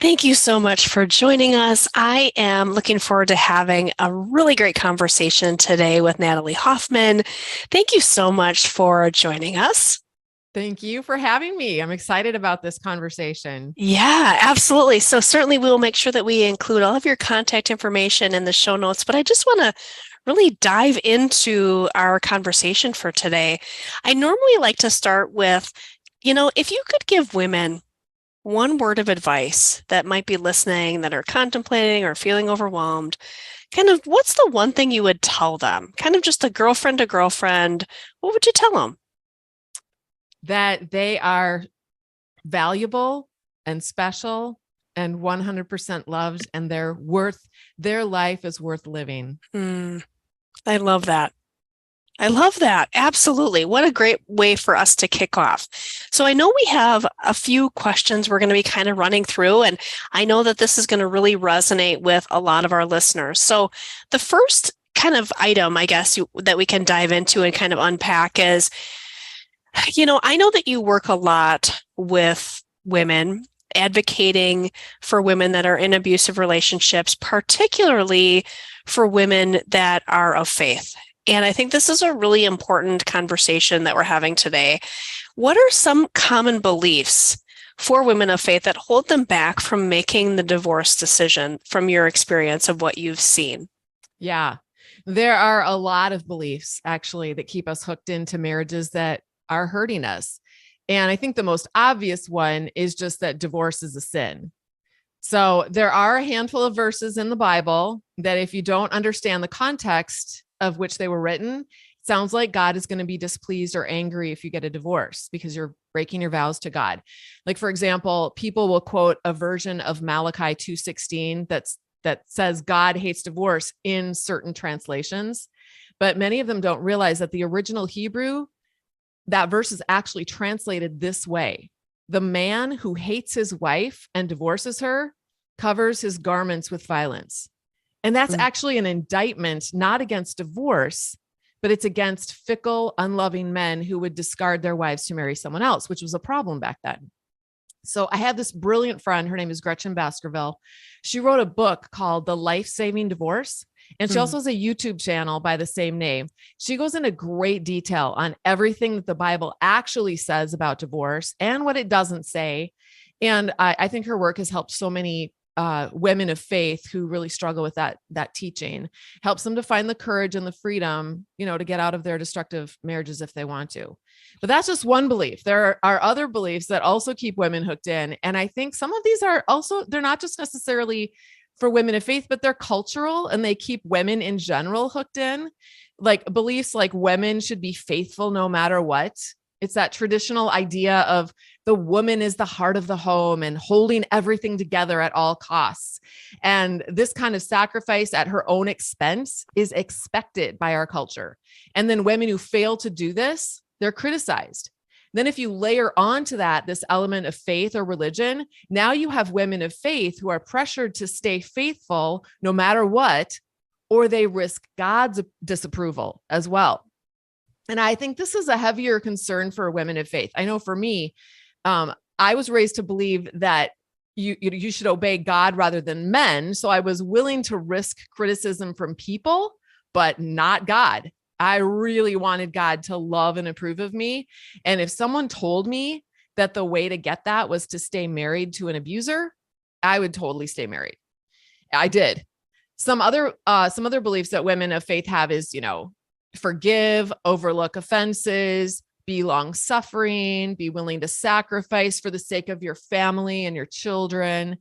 Thank you so much for joining us. I am looking forward to having a really great conversation today with Natalie Hoffman. Thank you so much for joining us. Thank you for having me. I'm excited about this conversation. Yeah, absolutely. So certainly we will make sure that we include all of your contact information in the show notes, but I just want to really dive into our conversation for today. I normally like to start with, if you could give women one word of advice that might be listening, that are contemplating or feeling overwhelmed, kind of what's the one thing you would tell them? Kind of just a girlfriend to girlfriend. What would you tell them? That they are valuable and special and 100% loved, and their life is worth living. I love that. I love that. Absolutely. What a great way for us to kick off. So I know we have a few questions we're going to be kind of running through, and I know that this is going to really resonate with a lot of our listeners. So the first kind of item, I guess, that we can dive into and kind of unpack is, I know that you work a lot with women, advocating for women that are in abusive relationships, particularly for women that are of faith. And I think this is a really important conversation that we're having today. What are some common beliefs for women of faith that hold them back from making the divorce decision from your experience of what you've seen? Yeah, there are a lot of beliefs actually that keep us hooked into marriages that are hurting us. And I think the most obvious one is just that divorce is a sin. So there are a handful of verses in the Bible that if you don't understand the context of which they were written, it sounds like God is going to be displeased or angry if you get a divorce because you're breaking your vows to God. Like, for example, people will quote a version of Malachi 2:16 that says God hates divorce in certain translations, but many of them don't realize that the original Hebrew, that verse is actually translated this way: the man who hates his wife and divorces her covers his garments with violence. And that's actually an indictment, not against divorce, but it's against fickle, unloving men who would discard their wives to marry someone else, which was a problem back then. So I have this brilliant friend. Her name is Gretchen Baskerville. She wrote a book called The Life-Saving Divorce. And she Mm. also has a YouTube channel by the same name. She goes into great detail on everything that the Bible actually says about divorce and what it doesn't say. And I think her work has helped so many women of faith who really struggle with that teaching, helps them to find the courage and the freedom, to get out of their destructive marriages if they want to. But that's just one belief. There are other beliefs that also keep women hooked in. And I think some of these are also, they're not just necessarily for women of faith, but they're cultural and they keep women in general hooked in. Like beliefs like women should be faithful no matter what. It's that traditional idea of the woman is the heart of the home and holding everything together at all costs. And this kind of sacrifice at her own expense is expected by our culture. And then women who fail to do this, they're criticized. Then if you layer onto that this element of faith or religion, now you have women of faith who are pressured to stay faithful no matter what, or they risk God's disapproval as well. And I think this is a heavier concern for women of faith. I know for me, I was raised to believe that you should obey God rather than men. So I was willing to risk criticism from people, but not God. I really wanted God to love and approve of me. And if someone told me that the way to get that was to stay married to an abuser, I would totally stay married. I did. Some other beliefs that women of faith have is, forgive, overlook offenses, be long suffering, be willing to sacrifice for the sake of your family and your children.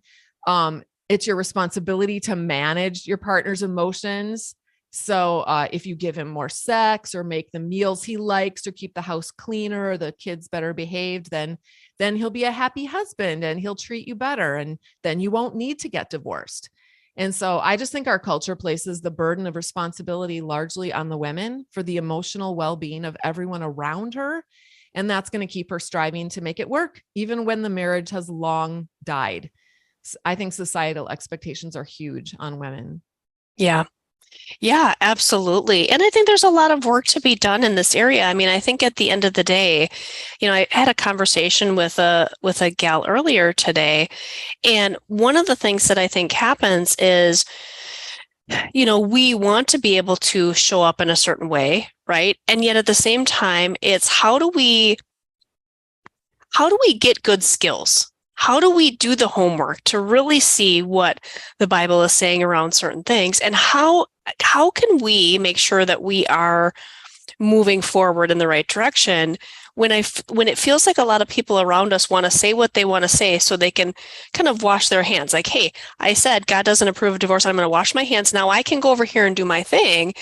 It's your responsibility to manage your partner's emotions. So if you give him more sex or make the meals he likes or keep the house cleaner or the kids better behaved, then he'll be a happy husband and he'll treat you better. And then you won't need to get divorced. And so I just think our culture places the burden of responsibility largely on the women for the emotional well-being of everyone around her. And that's going to keep her striving to make it work, even when the marriage has long died. I think societal expectations are huge on women. Yeah. Yeah, absolutely. And I think there's a lot of work to be done in this area. I mean, I think at the end of the day, I had a conversation with a gal earlier today, and one of the things that I think happens is, we want to be able to show up in a certain way, right? And yet at the same time, it's how do we get good skills? How do we do the homework to really see what the Bible is saying around certain things? And how can we make sure that we are moving forward in the right direction when it feels like a lot of people around us want to say what they want to say so they can kind of wash their hands, like, hey, I said God doesn't approve of divorce, I'm going to wash my hands, now I can go over here and do my thing.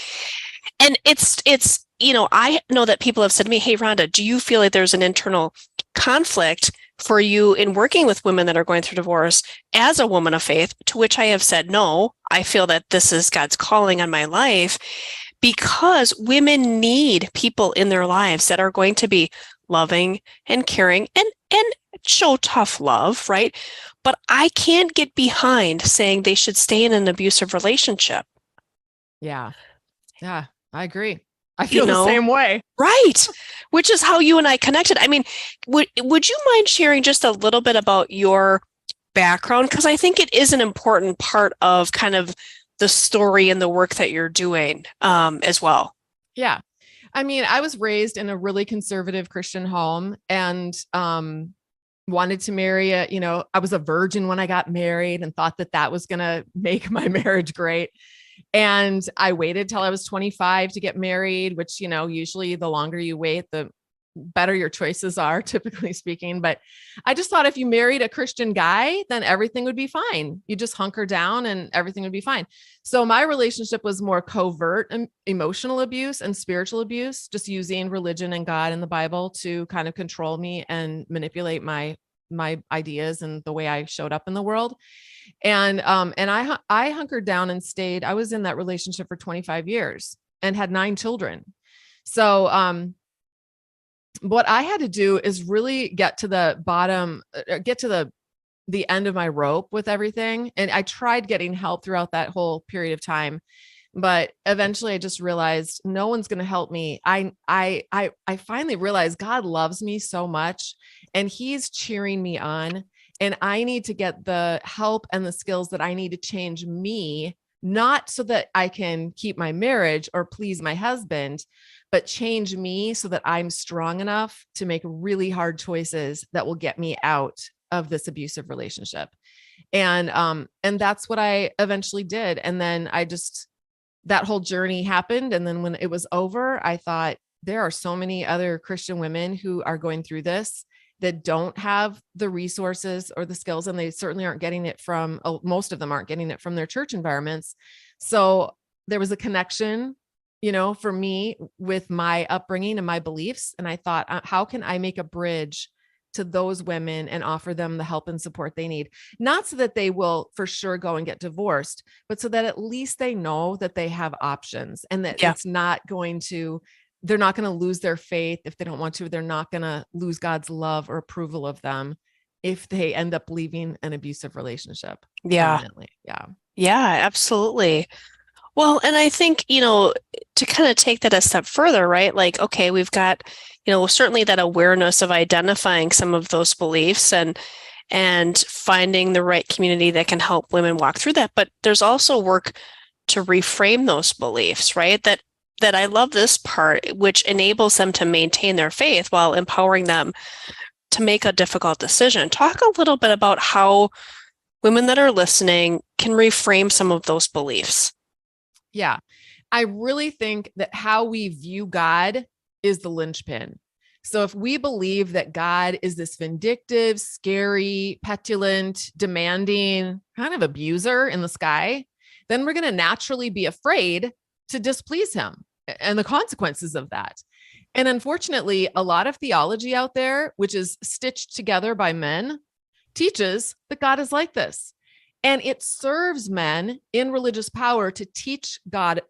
And I know that people have said to me, hey, Rhonda, do you feel like there's an internal conflict for you in working with women that are going through divorce as a woman of faith? To which I have said, no, I feel that this is God's calling on my life, because women need people in their lives that are going to be loving and caring and show tough love, right? But I can't get behind saying they should stay in an abusive relationship. Yeah. Yeah, I agree. I You feel the know, same way. right? Which is how you and I connected. I mean, would you mind sharing just a little bit about your background? Because I think it is an important part of kind of the story and the work that you're doing, as well. Yeah. I mean, I was raised in a really conservative Christian home and wanted to marry I was a virgin when I got married and thought that that was going to make my marriage great. And I waited till I was 25 to get married, which, usually the longer you wait, the better your choices are, typically speaking. But I just thought if you married a Christian guy, then everything would be fine. You just hunker down and everything would be fine. So my relationship was more covert emotional abuse and spiritual abuse, just using religion and God and the Bible to kind of control me and manipulate my ideas and the way I showed up in the world. And I hunkered down and stayed. I was in that relationship for 25 years and had 9 children. So what I had to do is really get to the bottom, get to the end of my rope with everything. And I tried getting help throughout that whole period of time, but eventually I just realized no one's going to help me. I finally realized God loves me so much and he's cheering me on. And I need to get the help and the skills that I need to change me, not so that I can keep my marriage or please my husband, but change me so that I'm strong enough to make really hard choices that will get me out of this abusive relationship. And that's what I eventually did. And then that whole journey happened. And then when it was over, I thought there are so many other Christian women who are going through this that don't have the resources or the skills, and they certainly aren't getting it from, most of them aren't getting it from their church environments. So there was a connection, for me with my upbringing and my beliefs. And I thought, how can I make a bridge to those women and offer them the help and support they need? Not so that they will for sure go and get divorced, but so that at least they know that they have options and that Yeah. they're not going to lose their faith if they don't want to. They're not going to lose God's love or approval of them if they end up leaving an abusive relationship Yeah. permanently. Yeah. Yeah, absolutely. Well, and I think, to kind of take that a step further, right? Like, okay, we've got, certainly that awareness of identifying some of those beliefs and finding the right community that can help women walk through that. But there's also work to reframe those beliefs, right? That I love this part, which enables them to maintain their faith while empowering them to make a difficult decision. Talk a little bit about how women that are listening can reframe some of those beliefs. Yeah. I really think that how we view God is the linchpin. So if we believe that God is this vindictive, scary, petulant, demanding kind of abuser in the sky, then we're going to naturally be afraid to displease him and the consequences of that. And unfortunately, a lot of theology out there, which is stitched together by men, teaches that God is like this. And it serves men in religious power to teach God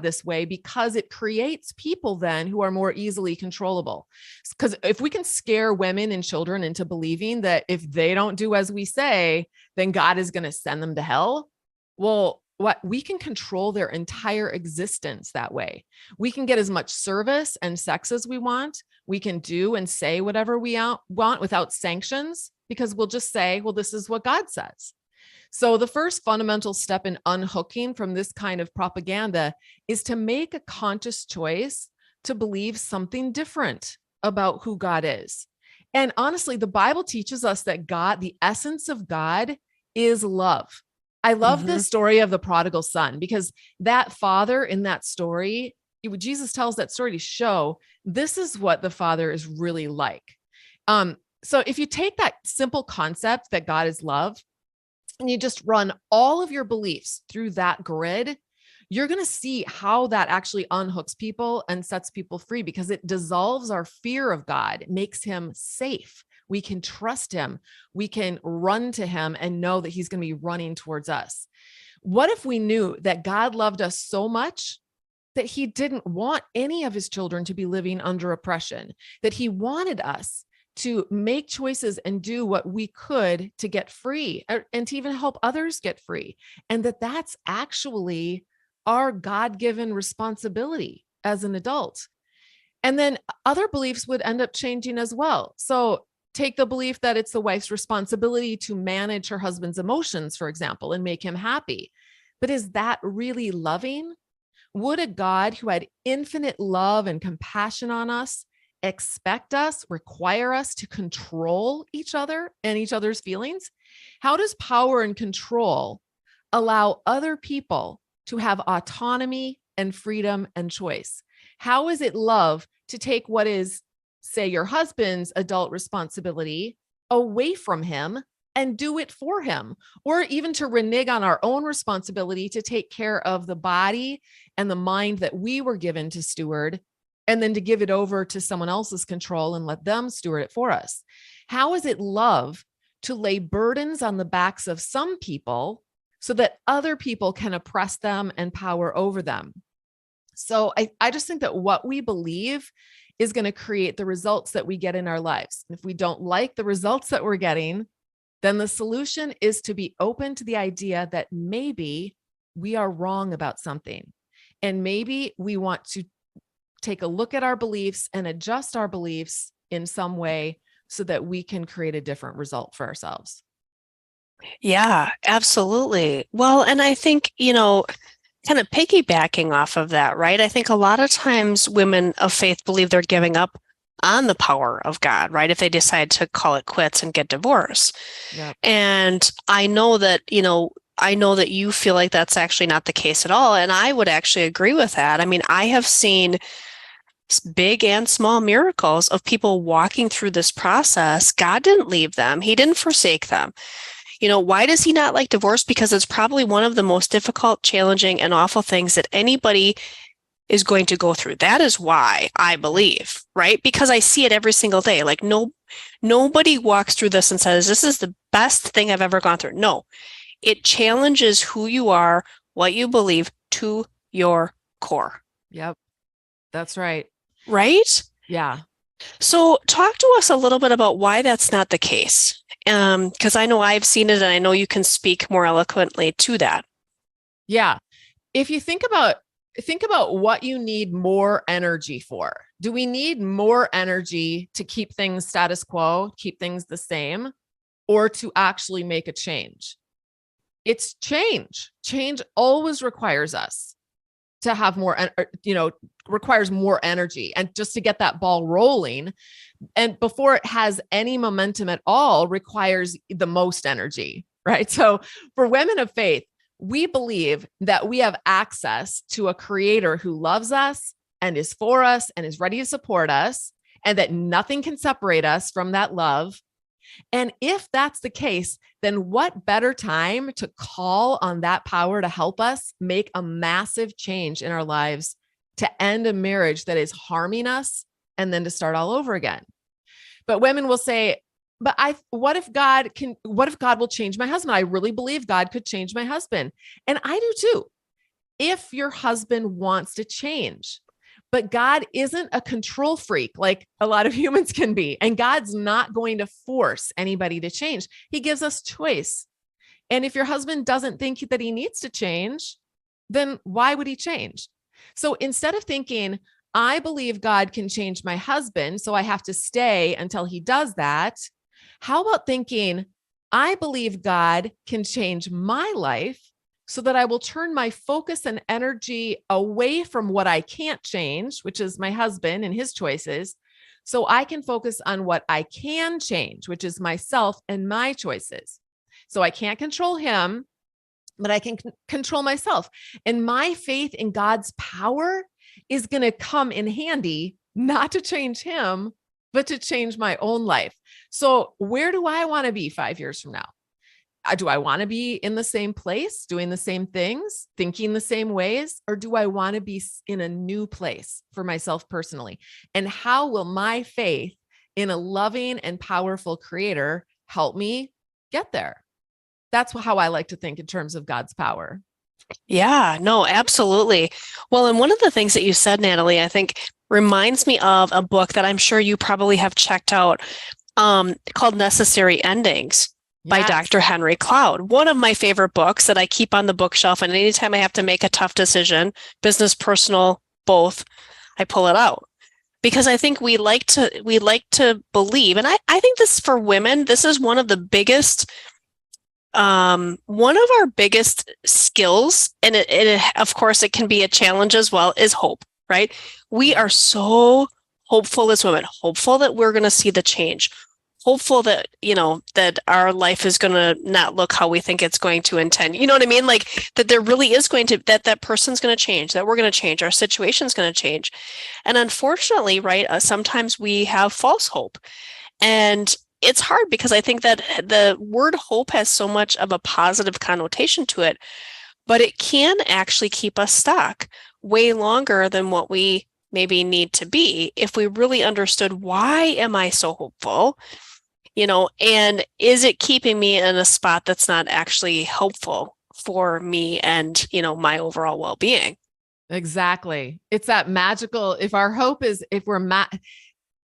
this way, because it creates people then who are more easily controllable. Because if we can scare women and children into believing that if they don't do as we say, then God is going to send them to hell. Well, what we can control their entire existence that way. We can get as much service and sex as we want. We can do and say whatever we want without sanctions, because we'll just say, well, this is what God says. So the first fundamental step in unhooking from this kind of propaganda is to make a conscious choice to believe something different about who God is. And honestly, the Bible teaches us that God, the essence of God, is love. I love the story of the prodigal son, because that father in that story, Jesus tells that story to show this is what the father is really like. So if you take that simple concept that God is love, and you just run all of your beliefs through that grid, you're going to see how that actually unhooks people and sets people free, because it dissolves our fear of God. It makes him safe. We can trust him. We can run to him and know that he's going to be running towards us. What if we knew that God loved us so much that he didn't want any of his children to be living under oppression, that he wanted us to make choices and do what we could to get free, and to even help others get free, and that that's actually our God-given responsibility as an adult? And then other beliefs would end up changing as well. So take the belief that it's the wife's responsibility to manage her husband's emotions, for example, and make him happy. But is that really loving? Would a God who had infinite love and compassion on us expect us, require us to control each other and each other's feelings? How does power and control allow other people to have autonomy and freedom and choice? How is it love to take what is, say, your husband's adult responsibility away from him and do it for him, or even to renege on our own responsibility to take care of the body and the mind that we were given to steward, and then to give it over to someone else's control and let them steward it for us? How is it love to lay burdens on the backs of some people so that other people can oppress them and power over them? So I just think that what we believe is going to create the results that we get in our lives. If we don't like the results that we're getting, then the solution is to be open to the idea that maybe we are wrong about something. And maybe we want to take a look at our beliefs and adjust our beliefs in some way so that we can create a different result for ourselves. Yeah, absolutely. Well, and I think, kind of piggybacking off of that, right? I think a lot of times women of faith believe they're giving up on the power of God, right? If they decide to call it quits and get divorced. Yep. And I know that you feel like that's actually not the case at all. And I would actually agree with that. I mean, I have seen big and small miracles of people walking through this process. God didn't leave them. He didn't forsake them. Why does he not like divorce? Because it's probably one of the most difficult, challenging, and awful things that anybody is going to go through. That is why I believe, right? Because I see it every single day. Like nobody walks through this and says, this is the best thing I've ever gone through. No, it challenges who you are, what you believe to your core. Yep. That's right. Right? Yeah. So talk to us a little bit about why that's not the case. Because I know I've seen it and I know you can speak more eloquently to that. Yeah. If you think about what you need more energy for. Do we need more energy to keep things status quo, keep things the same, or to actually make a change? It's change. Change always requires us to have more, requires more energy, and just to get that ball rolling. And before it has any momentum at all, requires the most energy, right? So for women of faith, we believe that we have access to a creator who loves us and is for us and is ready to support us, and that nothing can separate us from that love. And if that's the case, then what better time to call on that power to help us make a massive change in our lives, to end a marriage that is harming us, and then to start all over again? But women will say, but what if God will change my husband? I really believe God could change my husband. And I do too, if your husband wants to change. But God isn't a control freak like a lot of humans can be. And God's not going to force anybody to change. He gives us choice. And if your husband doesn't think that he needs to change, then why would he change? So instead of thinking, I believe God can change my husband, so I have to stay until he does that, how about thinking, I believe God can change my life so that I will turn my focus and energy away from what I can't change, which is my husband and his choices, so I can focus on what I can change, which is myself and my choices. So I can't control him, but I can control myself. And my faith in God's power is going to come in handy, not to change him, but to change my own life. So where do I want to be 5 years from now? Do I want to be in the same place, doing the same things, thinking the same ways, or do I want to be in a new place for myself personally? And how will my faith in a loving and powerful creator help me get there? That's how I like to think in terms of God's power. Yeah, no, absolutely. Well, and one of the things that you said, Natalie, I think reminds me of a book that I'm sure you probably have checked out, called Necessary Endings by Yes. Dr. Henry Cloud. One of my favorite books that I keep on the bookshelf, and anytime I have to make a tough decision, business, personal, both, I pull it out. Because I think we like to believe, and I think this for women, this is one of the biggest one of our biggest skills, and of course, it can be a challenge as well, is hope, right? We are so hopeful as women, hopeful that we're going to see the change, hopeful that, that our life is going to not look how we think it's going to intend. You know what I mean? Like that there really is that person's going to change, that we're going to change, our situation's going to change. And unfortunately, right, sometimes we have false hope. And it's hard because I think that the word hope has so much of a positive connotation to it, but it can actually keep us stuck way longer than what we maybe need to be if we really understood, why am I so hopeful? And is it keeping me in a spot that's not actually helpful for me and, my overall well-being? Exactly. It's that magical, if our hope is, if we're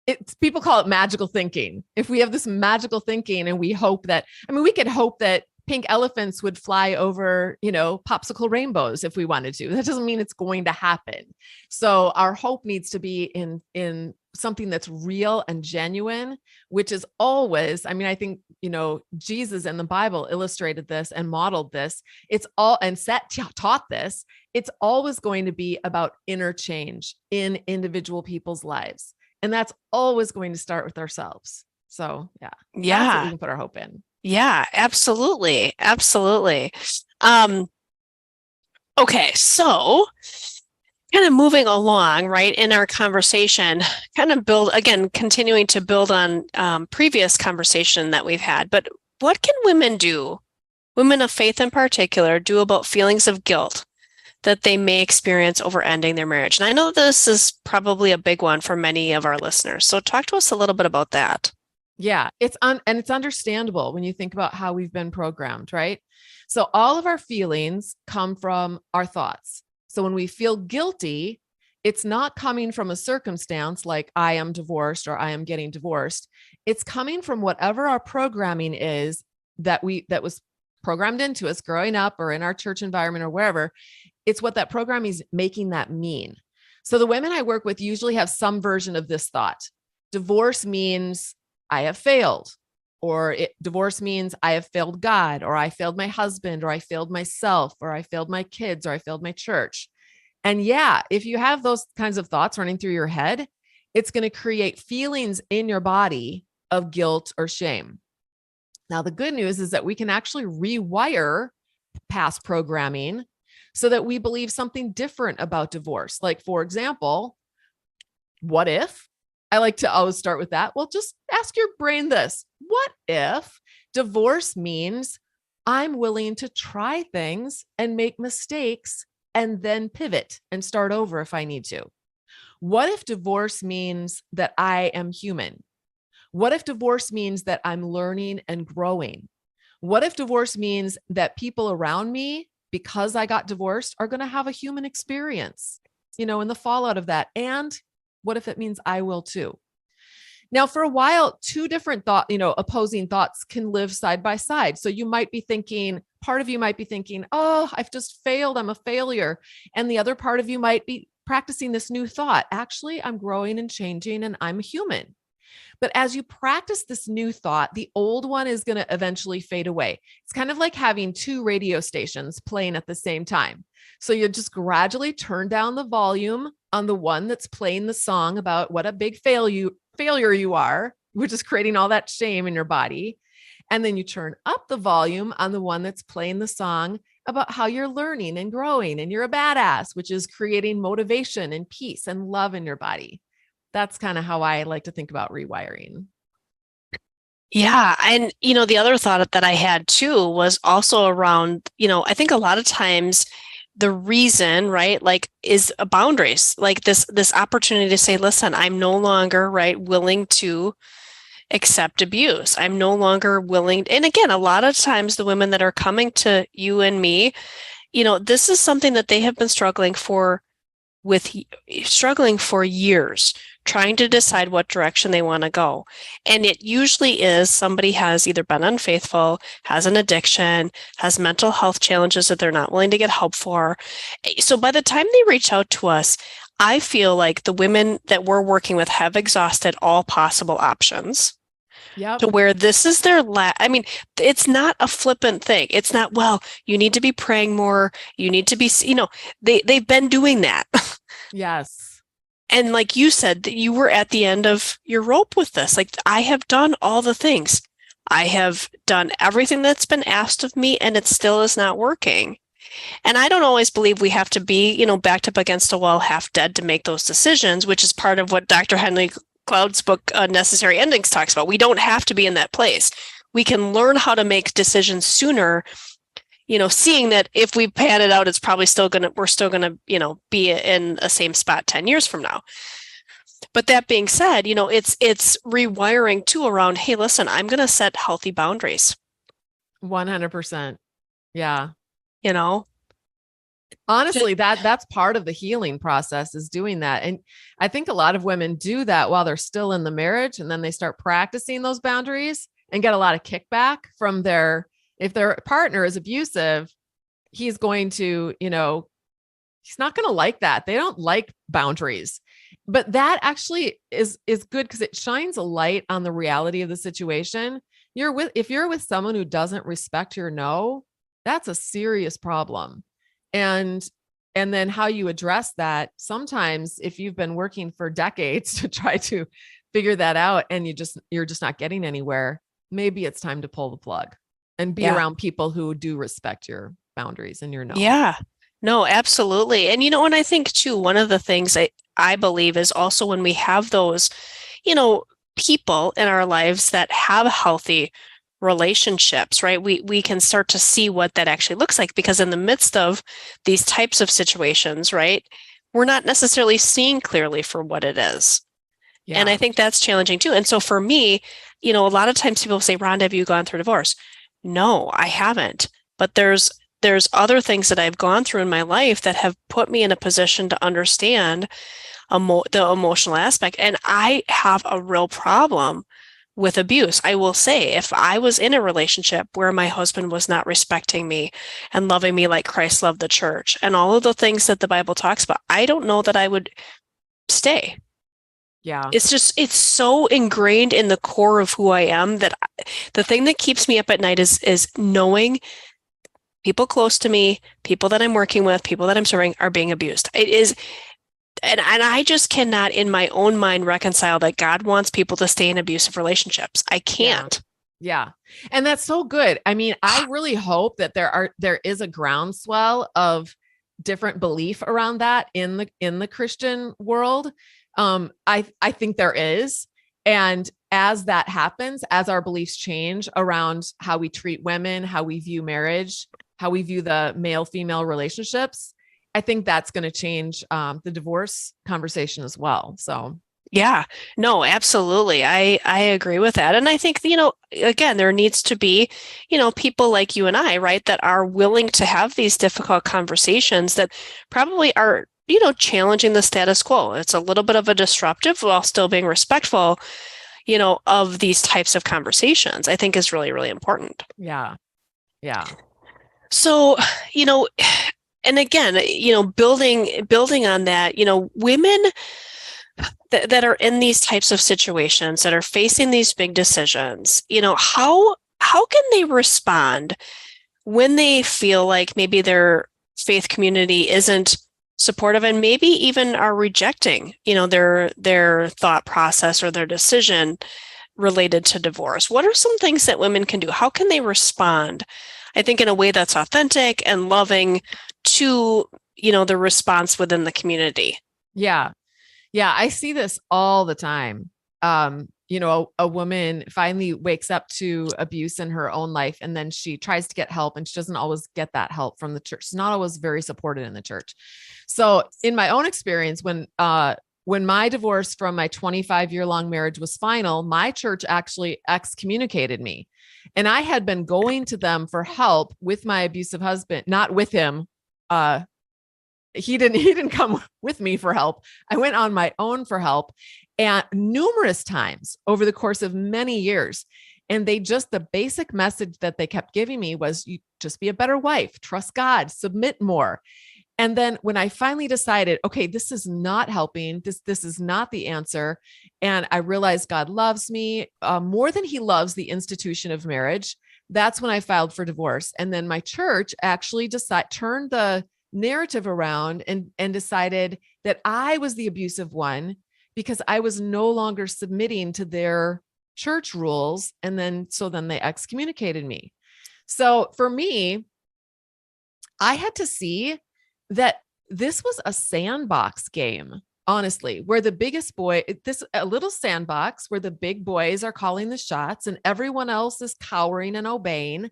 it's, people call it magical thinking. If we have this magical thinking and we hope that, we could hope that pink elephants would fly over, popsicle rainbows if we wanted to. That doesn't mean it's going to happen. So our hope needs to be in something that's real and genuine, which is always, I think, Jesus and the Bible illustrated this and modeled this. It's all, and taught this. It's always going to be about inner change in individual people's lives. And that's always going to start with ourselves. So that's what we can put our hope in. Yeah, absolutely. Absolutely. Okay. So kind of moving along, right, in our conversation, kind of continuing to build on previous conversation that we've had, but what can women of faith in particular, do about feelings of guilt that they may experience over ending their marriage? And I know this is probably a big one for many of our listeners. So talk to us a little bit about that. Yeah, it's understandable when you think about how we've been programmed, right? So all of our feelings come from our thoughts. So when we feel guilty, it's not coming from a circumstance like I am divorced or I am getting divorced. It's coming from whatever our programming is that was programmed into us growing up or in our church environment or wherever. It's what that program is making that mean. So the women I work with usually have some version of this thought. Divorce means I have failed, or divorce means I have failed God, or I failed my husband, or I failed myself, or I failed my kids, or I failed my church. And yeah, if you have those kinds of thoughts running through your head, it's going to create feelings in your body of guilt or shame. Now, the good news is that we can actually rewire past programming so that we believe something different about divorce. Like, for example, what if? I like to always start with that. Well, just ask your brain this. What if divorce means I'm willing to try things and make mistakes and then pivot and start over if I need to? What if divorce means that I am human? What if divorce means that I'm learning and growing? What if divorce means that people around me, because I got divorced, are going to have a human experience, in the fallout of that? And what if it means I will too? Now, for a while, two different opposing thoughts can live side by side. So you might be thinking, part of you might be thinking, oh, I've just failed. I'm a failure. And the other part of you might be practicing this new thought. Actually, I'm growing and changing and I'm human. But as you practice this new thought, the old one is going to eventually fade away. It's kind of like having two radio stations playing at the same time. So you just gradually turn down the volume on the one that's playing the song about what a big failure you are, which is creating all that shame in your body. And then you turn up the volume on the one that's playing the song about how you're learning and growing and you're a badass, which is creating motivation and peace and love in your body. That's kind of how I like to think about rewiring. Yeah. And, the other thought that I had too was also around, I think a lot of times the reason, right, like is boundaries, like this opportunity to say, listen, I'm no longer, right, willing to accept abuse. I'm no longer willing. And again, a lot of times the women that are coming to you and me, this is something that they have been struggling for years, trying to decide what direction they want to go. And it usually is somebody has either been unfaithful, has an addiction, has mental health challenges that they're not willing to get help for. So by the time they reach out to us, I feel like the women that we're working with have exhausted all possible options. Yep. To where this is their it's not a flippant thing. It's not, well, you need to be praying more. You need to be, they've been doing that. Yes. And like you said, that you were at the end of your rope with this. Like, I have done all the things. I have done everything that's been asked of me, and it still is not working. And I don't always believe we have to be, backed up against a wall, half dead to make those decisions, which is part of what Dr. Henry Cloud's book, Necessary Endings, talks about. We don't have to be in that place. We can learn how to make decisions sooner, seeing that if we pan it out, it's probably we're still going to, be in the same spot 10 years from now. But that being said, it's rewiring too around, hey, listen, I'm going to set healthy boundaries. 100%. Yeah. Honestly, that's part of the healing process, is doing that. And I think a lot of women do that while they're still in the marriage, and then they start practicing those boundaries and get a lot of kickback from if their partner is abusive, he's going to, he's not going to like that. They don't like boundaries. But that actually is good because it shines a light on the reality of the situation. If you're with someone who doesn't respect your no, that's a serious problem. And then how you address that, sometimes if you've been working for decades to try to figure that out and you're just not getting anywhere, maybe it's time to pull the plug and be around people who do respect your boundaries and your no. Yeah, no, absolutely. And, and I think too, one of the things I believe is also when we have those, people in our lives that have healthy relationships, right? We can start to see what that actually looks like, because in the midst of these types of situations, right, we're not necessarily seeing clearly for what it is. Yeah. And I think that's challenging too. And so for me, a lot of times people say, Rhonda, have you gone through divorce? No, I haven't. But there's other things that I've gone through in my life that have put me in a position to understand the emotional aspect. And I have a real problem with abuse. I will say, if I was in a relationship where my husband was not respecting me and loving me like Christ loved the church and all of the things that the Bible talks about, I don't know that I would stay. Yeah. It's so ingrained in the core of who I am that the thing that keeps me up at night is knowing people close to me, people that I'm working with, people that I'm serving are being abused. It is. And I just cannot in my own mind reconcile that God wants people to stay in abusive relationships. I can't. Yeah. And that's so good. I mean, I really hope that there is a groundswell of different belief around that in the Christian world. I think there is. And as that happens, as our beliefs change around how we treat women, how we view marriage, how we view the male-female relationships, I think that's going to change the divorce conversation as well. So, yeah, no, absolutely. I agree with that. And I think, again, there needs to be, people like you and I, right, that are willing to have these difficult conversations that probably are, challenging the status quo. It's a little bit of a disruptive while still being respectful, of these types of conversations, I think is really, really important. Yeah. Yeah. So, you know, and again, building on that, women that are in these types of situations that are facing these big decisions, how can they respond when they feel like maybe their faith community isn't supportive and maybe even are rejecting, their thought process or their decision related to divorce? What are some things that women can do? How can they respond, I think, in a way that's authentic and loving to, the response within the community? Yeah. Yeah, I see this all the time. A woman finally wakes up to abuse in her own life, and then she tries to get help, and she doesn't always get that help from the church. She's not always very supported in the church. So in my own experience, when my divorce from my 25-year-long marriage was final, my church actually excommunicated me. And I had been going to them for help with my abusive husband, not with him. He didn't come with me for help. I went on my own for help, and numerous times over the course of many years. And the basic message that they kept giving me was, you just be a better wife, trust God, submit more. And then when I finally decided, okay, this is not helping, this is not the answer. And I realized God loves me more than he loves the institution of marriage. That's when I filed for divorce. And then my church actually turned the narrative around and decided that I was the abusive one because I was no longer submitting to their church rules. And then they excommunicated me. So for me, I had to see that this was a sandbox game, honestly, where a little sandbox where the big boys are calling the shots and everyone else is cowering and obeying.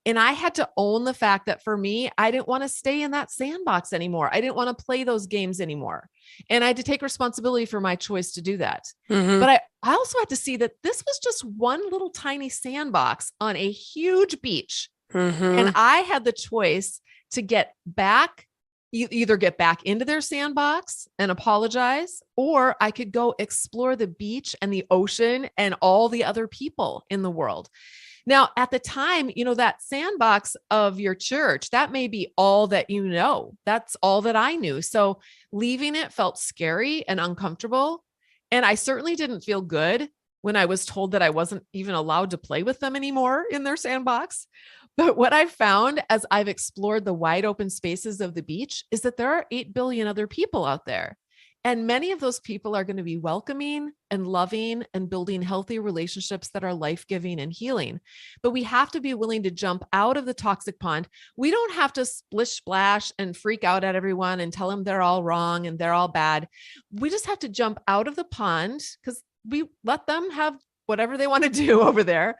And I had to own the fact that for me, I didn't want to stay in that sandbox anymore. I didn't want to play those games anymore. And I had to take responsibility for my choice to do that. Mm-hmm. But I also had to see that this was just one little tiny sandbox on a huge beach. Mm-hmm. And I had the choice to get back, either get back into their sandbox and apologize, or I could go explore the beach and the ocean and all the other people in the world. Now, at the time, that sandbox of your church, that may be all that you know. That's all that I knew. So leaving it felt scary and uncomfortable. And I certainly didn't feel good when I was told that I wasn't even allowed to play with them anymore in their sandbox. But what I've found as I've explored the wide open spaces of the beach is that there are 8 billion other people out there. And many of those people are going to be welcoming and loving and building healthy relationships that are life-giving and healing. But we have to be willing to jump out of the toxic pond. We don't have to splish splash and freak out at everyone and tell them they're all wrong and they're all bad. We just have to jump out of the pond because we let them have whatever they want to do over there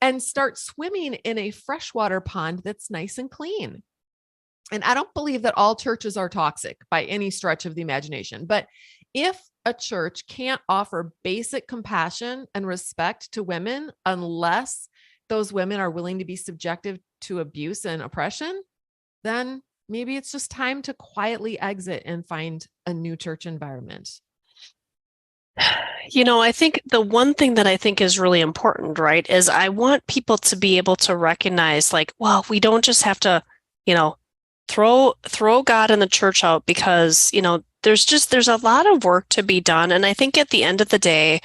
and start swimming in a freshwater pond that's nice and clean. And I don't believe that all churches are toxic by any stretch of the imagination. But if a church can't offer basic compassion and respect to women unless those women are willing to be subjected to abuse and oppression, then maybe it's just time to quietly exit and find a new church environment. I think the one thing that I think is really important, right, is I want people to be able to recognize, like, well, we don't just have to, throw God and the church out because, there's a lot of work to be done. And I think at the end of the day,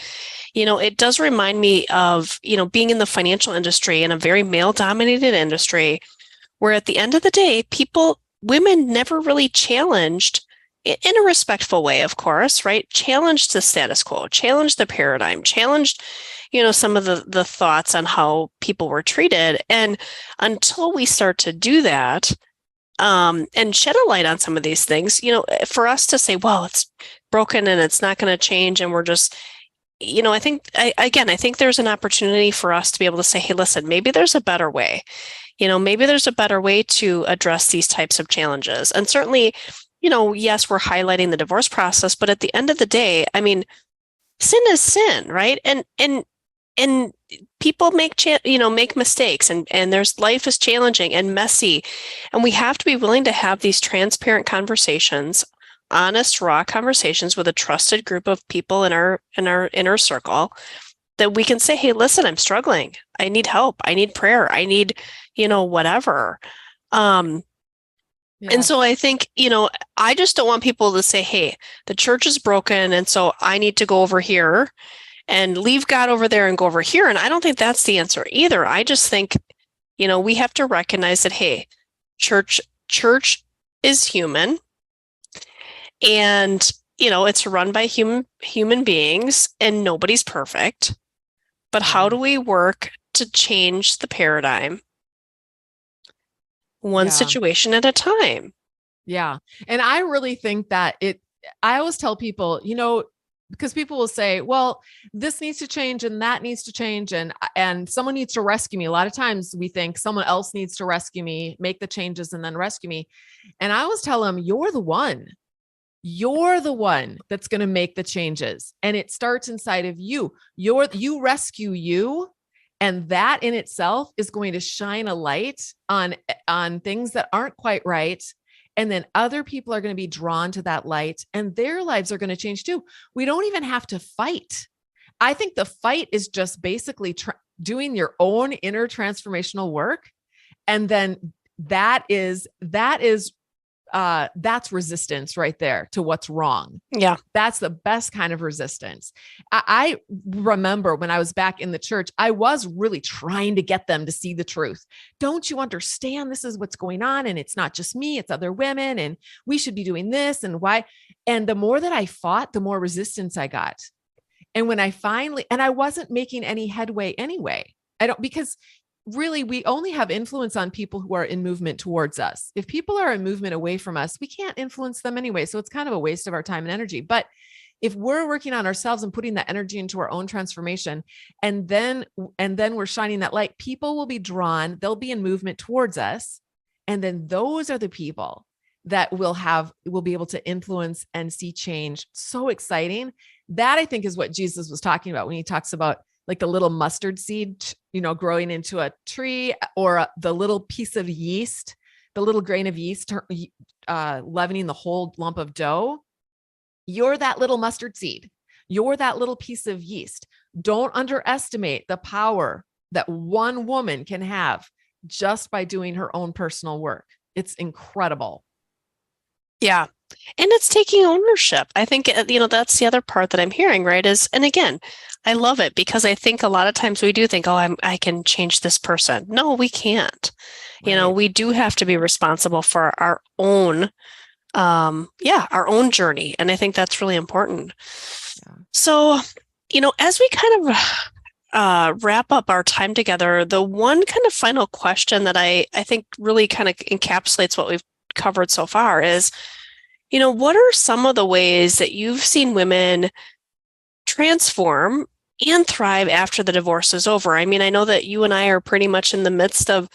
it does remind me of, being in the financial industry, in a very male-dominated industry, where at the end of the day, women never really challenged, in a respectful way, of course, right? Challenged the status quo, challenged the paradigm, challenged, some of the thoughts on how people were treated. And until we start to do that, and shed a light on some of these things, for us to say, well, it's broken and it's not going to change, and we're just, I think there's an opportunity for us to be able to say, hey, listen, maybe there's a better way. Maybe there's a better way to address these types of challenges. And certainly, yes, we're highlighting the divorce process, but at the end of the day, I mean, sin is sin, right? And people make mistakes, and life is challenging and messy, and we have to be willing to have these transparent conversations, honest, raw conversations with a trusted group of people in our inner circle, that we can say, hey, listen, I'm struggling. I need help. I need prayer. I need, whatever. Um, and Yes. so I think, I just don't want people to say, hey, the church is broken. And so I need to go over here and leave God over there and go over here. And I don't think that's the answer either. I just think, we have to recognize that, hey, church is human, and it's run by human beings, and nobody's perfect. But how Yeah. do we work to change the paradigm one Yeah. situation at a time? Yeah. And I really think that I always tell people, because people will say, well, this needs to change and that needs to change. And someone needs to rescue me. A lot of times we think someone else needs to rescue me, make the changes and then rescue me. And I always tell them, you're the one that's going to make the changes. And it starts inside of you. You rescue you. And that in itself is going to shine a light on things that aren't quite right. And then other people are going to be drawn to that light and their lives are going to change too. We don't even have to fight. I think the fight is just basically doing your own inner transformational work. And then that's resistance right there to what's wrong. Yeah. That's the best kind of resistance. I remember when I was back in the church, I was really trying to get them to see the truth. Don't you understand? This is what's going on. And it's not just me, it's other women. And we should be doing this and why. And the more that I fought, the more resistance I got. And when I wasn't making any headway anyway. Because really, we only have influence on people who are in movement towards us. If people are in movement away from us, we can't influence them anyway. So it's kind of a waste of our time and energy. But if we're working on ourselves and putting that energy into our own transformation, and then we're shining that light, people will be drawn, they'll be in movement towards us. And then those are the people that will be able to influence and see change. So exciting. That I think is what Jesus was talking about when he talks about like the little mustard seed, growing into a tree, or the little piece of yeast, the little grain of yeast, leavening the whole lump of dough. You're that little mustard seed. You're that little piece of yeast. Don't underestimate the power that one woman can have just by doing her own personal work. It's incredible. Yeah. And it's taking ownership. I think, that's the other part that I'm hearing, right? And again, I love it because I think a lot of times we do think, oh, I can change this person. No, we can't. Right. We do have to be responsible for our own, our own journey. And I think that's really important. Yeah. So, as we kind of wrap up our time together, the one kind of final question that I think really kind of encapsulates what we've covered so far is, what are some of the ways that you've seen women transform and thrive after the divorce is over? I mean, I know that you and I are pretty much in the midst of,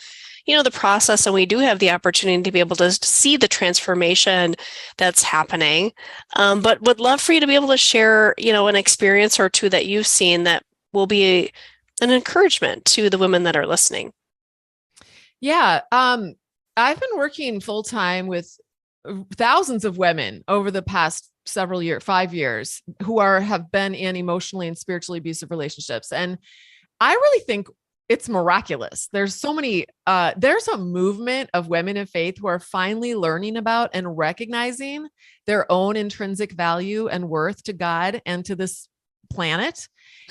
the process, and we do have the opportunity to be able to see the transformation that's happening. But would love for you to be able to share, an experience or two that you've seen that will be an encouragement to the women that are listening. Yeah. I've been working full time with thousands of women over the past 5 years who have been in emotionally and spiritually abusive relationships. And I really think it's miraculous. There's so many, there's a movement of women in faith who are finally learning about and recognizing their own intrinsic value and worth to God and to this planet.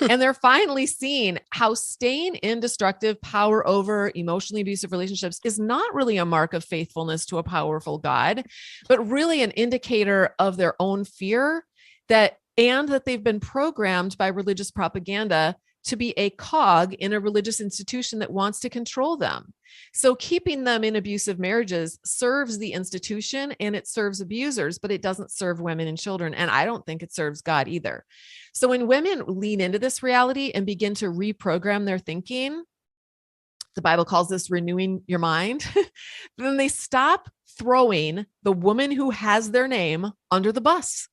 And they're finally seeing how staying in destructive, power over, emotionally abusive relationships is not really a mark of faithfulness to a powerful God, but really an indicator of their own fear that they've been programmed by religious propaganda to be a cog in a religious institution that wants to control them. So keeping them in abusive marriages serves the institution and it serves abusers, but it doesn't serve women and children. And I don't think it serves God either. So when women lean into this reality and begin to reprogram their thinking, the Bible calls this renewing your mind, then they stop throwing the woman who has their name under the bus.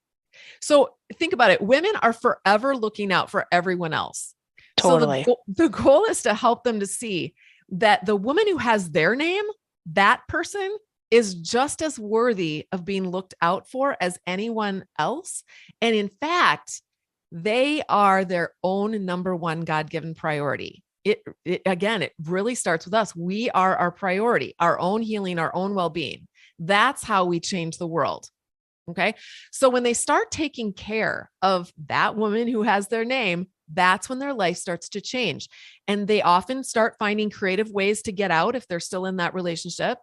So think about it. Women are forever looking out for everyone else. Totally. So the goal is to help them to see that the woman who has their name, that person is just as worthy of being looked out for as anyone else. And in fact, They are their own number one God-given priority. Again, it really starts with us. We are our priority, our own healing, our own well-being. That's how we change the world. Okay. So when they start taking care of that woman who has their name, that's when their life starts to change. And they often start finding creative ways to get out if they're still in that relationship.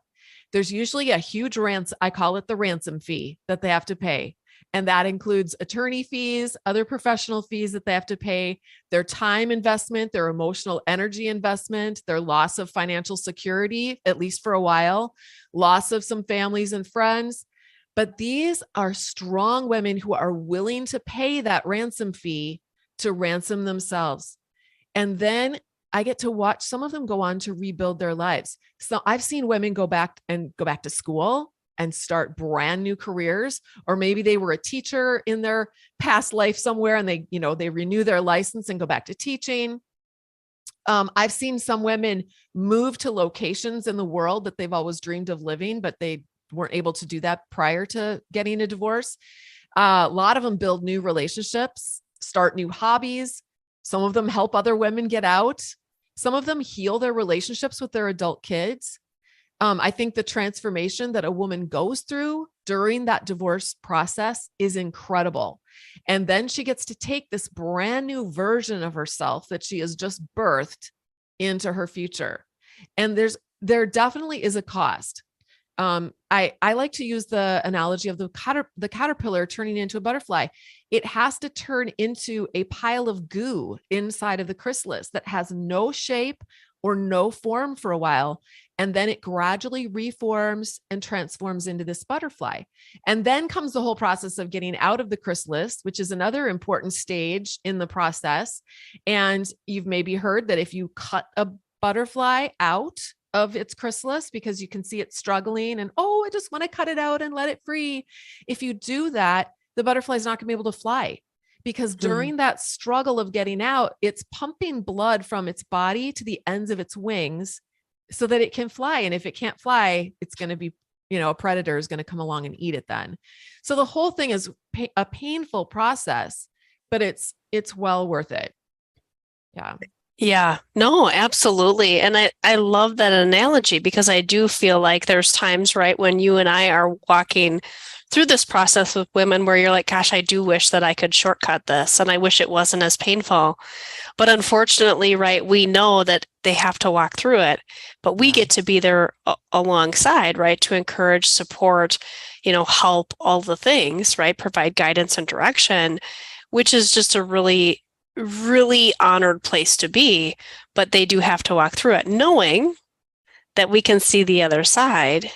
There's usually a huge ransom, I call it the ransom fee, that they have to pay. And that includes attorney fees, other professional fees that they have to pay, their time investment, their emotional energy investment, their loss of financial security, at least for a while, loss of some families and friends. But these are strong women who are willing to pay that ransom fee to ransom themselves. And then I get to watch some of them go on to rebuild their lives. So I've seen women go back to school and start brand new careers, or maybe they were a teacher in their past life somewhere and they renew their license and go back to teaching. I've seen some women move to locations in the world that they've always dreamed of living, but they weren't able to do that prior to getting a divorce. A lot of them build new relationships, start new hobbies. Some of them help other women get out. Some of them heal their relationships with their adult kids. I think the transformation that a woman goes through during that divorce process is incredible. And then she gets to take this brand new version of herself that she has just birthed into her future. And there definitely is a cost. I like to use the analogy of the caterpillar turning into a butterfly. It has to turn into a pile of goo inside of the chrysalis that has no shape or no form for a while. And then it gradually reforms and transforms into this butterfly. And then comes the whole process of getting out of the chrysalis, which is another important stage in the process. And you've maybe heard that if you cut a butterfly out of its chrysalis because you can see it struggling and, oh, I just want to cut it out and let it free. If you do that, the butterfly is not going to be able to fly, because during that struggle of getting out, it's pumping blood from its body to the ends of its wings so that it can fly. And if it can't fly, it's going to be, a predator is going to come along and eat it then. So the whole thing is a painful process, but it's well worth it. Yeah. Yeah, no, absolutely. And I love that analogy, because I do feel like there's times, right, when you and I are walking through this process with women where you're like, gosh, I do wish that I could shortcut this and I wish it wasn't as painful. But unfortunately, right, we know that they have to walk through it, but we get to be there alongside, right, to encourage, support, help, all the things, right, provide guidance and direction, which is just a really honored place to be. But they do have to walk through it, knowing that we can see the other side,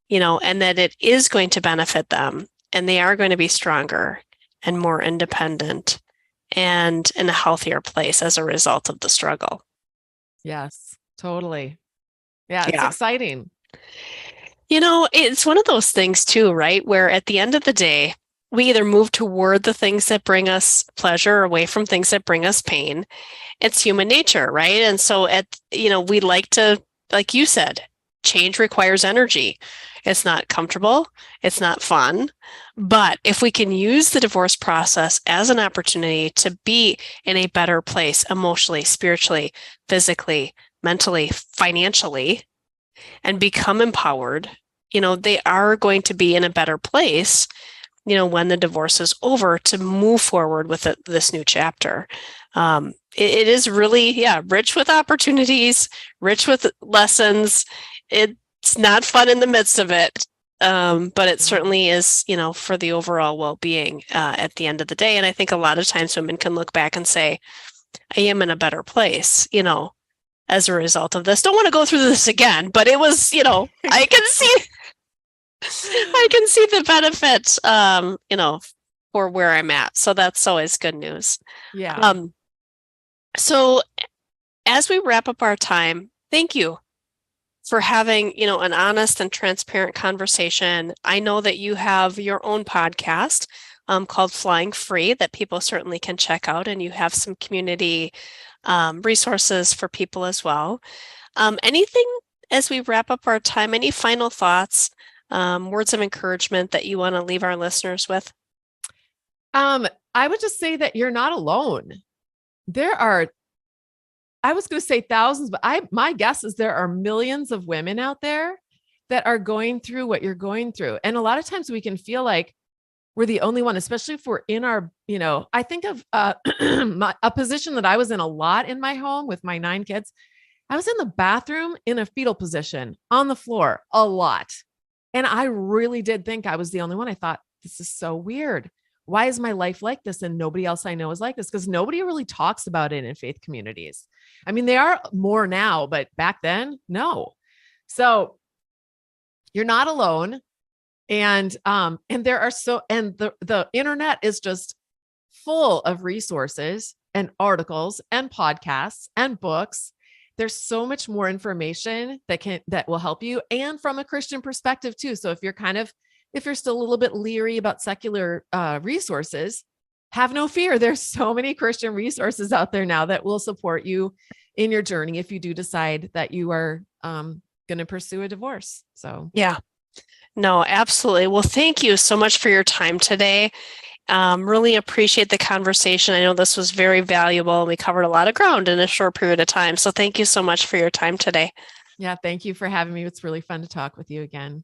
and that it is going to benefit them, and they are going to be stronger and more independent and in a healthier place as a result of the struggle. Yes, totally. Yeah, it's exciting. It's one of those things too, right, where at the end of the day, we either move toward the things that bring us pleasure or away from things that bring us pain. It's human nature, right? And so we like to, like you said, change requires energy. It's not comfortable. It's not fun. But if we can use the divorce process as an opportunity to be in a better place emotionally, spiritually, physically, mentally, financially, and become empowered, they are going to be in a better place, when the divorce is over, to move forward with this new chapter. It is really, rich with opportunities, rich with lessons. It's not fun in the midst of it, but it certainly is, for the overall well-being at the end of the day. And I think a lot of times women can look back and say, I am in a better place, as a result of this. Don't want to go through this again, but it was, I can see the benefit, for where I'm at. So that's always good news. Yeah. So as we wrap up our time, thank you for having, an honest and transparent conversation. I know that you have your own podcast called Flying Free that people certainly can check out, and you have some community resources for people as well. Anything as we wrap up our time, any final thoughts, words of encouragement that you want to leave our listeners with? I would just say that you're not alone. There are, I was going to say thousands, but my guess is there are millions of women out there that are going through what you're going through. And a lot of times we can feel like we're the only one, especially if we're in our, I think of a position that I was in a lot in my home with my 9 kids. I was in the bathroom in a fetal position on the floor a lot. And I really did think I was the only one. I thought, this is so weird. Why is my life like this? And nobody else I know is like this, because nobody really talks about it in faith communities. I mean, they are more now, but back then, no. So you're not alone. And there are the internet is just full of resources and articles and podcasts and books. There's so much more information that will help you, and from a Christian perspective too. So if you're still a little bit leery about secular resources, have no fear. There's so many Christian resources out there now that will support you in your journey if you do decide that you are going to pursue a divorce. So yeah, no, absolutely. Well, thank you so much for your time today. Really appreciate the conversation. I know this was very valuable. We covered a lot of ground in a short period of time. So thank you so much for your time today. yeah, thank you for having me. It's really fun to talk with you again.